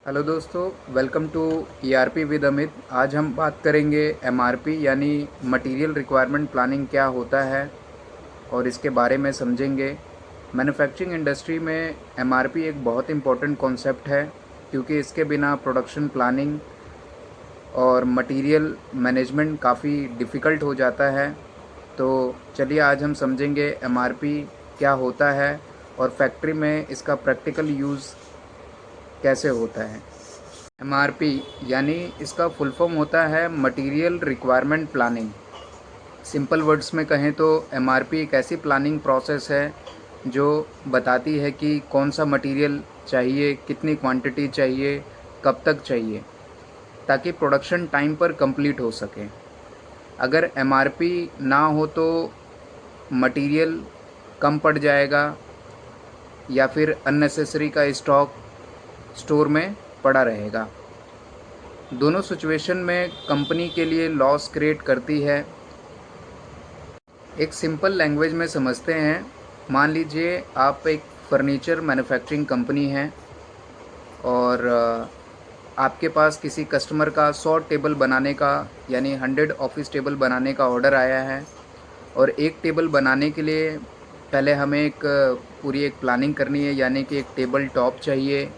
Hello दोस्तों, welcome to ERP with Amit. आज हम बात करेंगे एमआरपी यानी मटेरियल रिक्वायरमेंट प्लानिंग क्या होता है और इसके बारे में समझेंगे। मैन्युफैक्चरिंग इंडस्ट्री में एमआरपी एक बहुत इम्पोर्टेंट कॉन्सेप्ट है, क्योंकि इसके बिना प्रोडक्शन प्लानिंग और मटेरियल मैनेजमेंट काफ़ी डिफ़िकल्ट हो जाता है। तो चलिए आज हम समझेंगे एमआरपी क्या होता है और फैक्ट्री में इसका प्रैक्टिकल यूज़ कैसे होता है। एमआरपी यानी इसका फुल फॉर्म होता है material requirement planning. Simple words में कहें तो एमआरपी एक ऐसी प्लानिंग प्रोसेस है जो बताती है कि कौन सा मटेरियल चाहिए, कितनी क्वांटिटी चाहिए, कब तक चाहिए, ताकि प्रोडक्शन टाइम पर कंप्लीट हो सके। अगर एमआरपी ना हो तो मटेरियल कम पड़ जाएगा या फिर अननेसेसरी का स्टॉक स्टोर में पड़ा रहेगा। दोनों सिचुएशन में कंपनी के लिए लॉस क्रिएट करती है। एक सिंपल लैंग्वेज में समझते हैं। मान लीजिए आप एक फर्नीचर मैन्युफैक्चरिंग कंपनी है और आपके पास किसी कस्टमर का 100 टेबल बनाने का यानी 100 ऑफिस टेबल बनाने का ऑर्डर आया है। और एक टेबल बनाने के लिए पहले हमें पूरी एक प्लानिंग करनी है, यानी कि एक टेबल टॉप चाहिए,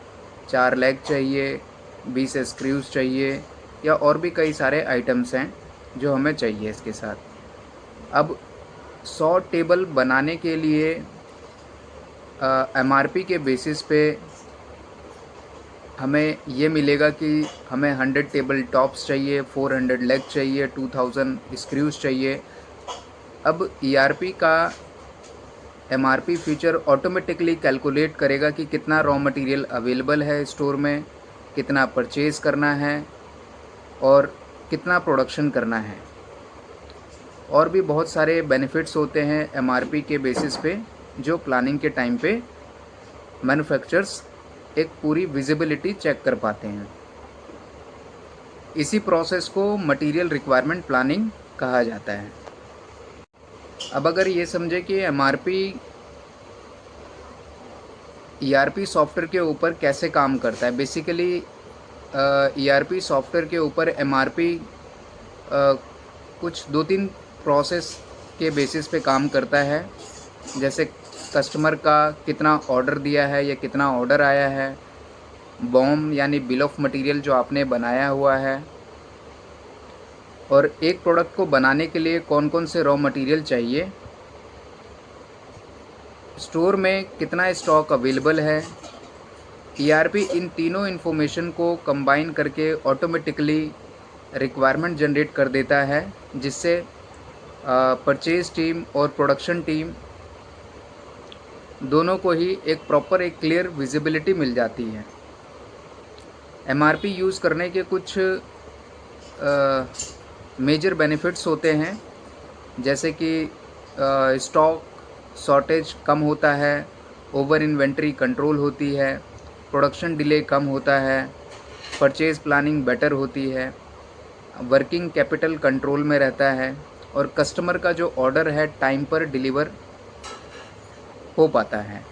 4 लेग चाहिए, 20 स्क्रूज चाहिए या और भी कई सारे आइटम्स हैं जो हमें चाहिए इसके साथ। अब 100 टेबल बनाने के लिए एमआरपी के बेसिस पे हमें ये मिलेगा कि हमें 100 टेबल टॉप्स चाहिए, 400 लेग चाहिए, 2000 स्क्रूज चाहिए। अब ईआरपी का एमआरपी फीचर ऑटोमेटिकली कैलकुलेट करेगा कि कितना रॉ मटेरियल अवेलेबल है स्टोर में, कितना परचेज़ करना है और कितना प्रोडक्शन करना है। और भी बहुत सारे बेनिफिट्स होते हैं एमआरपी के बेसिस पे, जो प्लानिंग के टाइम पे मैन्युफैक्चरर्स एक पूरी विजिबिलिटी चेक कर पाते हैं। इसी प्रोसेस को मटेरियल रिक्वायरमेंट प्लानिंग कहा जाता है। अब अगर ये समझे कि एमआरपी ईआरपी सॉफ्टवेयर के ऊपर कैसे काम करता है। बेसिकली ईआरपी सॉफ्टवेयर के ऊपर एमआरपी कुछ 2-3 प्रोसेस के बेसिस पे काम करता है। जैसे कस्टमर का कितना ऑर्डर दिया है या कितना ऑर्डर आया है, बॉम यानी बिल ऑफ मटेरियल जो आपने बनाया हुआ है, और एक प्रोडक्ट को बनाने के लिए कौन कौन से रॉ मटेरियल चाहिए, स्टोर में कितना स्टॉक अवेलेबल है। ईआरपी इन तीनों इन्फॉर्मेशन को कंबाइन करके ऑटोमेटिकली रिक्वायरमेंट जनरेट कर देता है, जिससे परचेज टीम और प्रोडक्शन टीम दोनों को ही एक क्लियर विजिबिलिटी मिल जाती है। एमआरपी यूज़ करने के कुछ मेजर बेनिफिट्स होते हैं, जैसे कि स्टॉक शॉर्टेज कम होता है, ओवर इन्वेंट्री कंट्रोल होती है, प्रोडक्शन डिले कम होता है, परचेज़ प्लानिंग बेटर होती है, वर्किंग कैपिटल कंट्रोल में रहता है और कस्टमर का जो ऑर्डर है टाइम पर डिलीवर हो पाता है।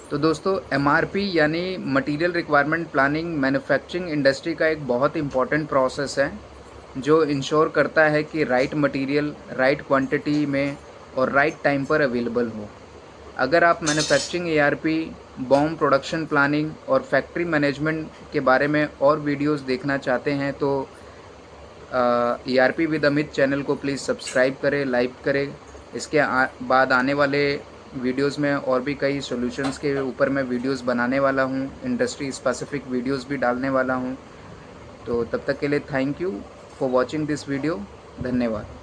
तो दोस्तों, एमआरपी यानी material requirement planning manufacturing industry का एक बहुत इंपॉर्टेंट प्रोसेस है, जो इंश्योर करता है कि राइट मटेरियल राइट क्वांटिटी में और राइट टाइम पर अवेलेबल हो। अगर आप manufacturing ERP, BOM production planning और फैक्ट्री मैनेजमेंट के बारे में और वीडियोस देखना चाहते हैं तो ईआरपी विद अमित चैनल को प्लीज़ सब्सक्राइब करें, लाइक करें। इसके बाद आने वाले वीडियोस में और भी कई सॉल्यूशंस के ऊपर मैं वीडियोस बनाने वाला हूं, इंडस्ट्री स्पेसिफिक वीडियोस भी डालने वाला हूं। तो तब तक के लिए thank you for watching this video. धन्यवाद।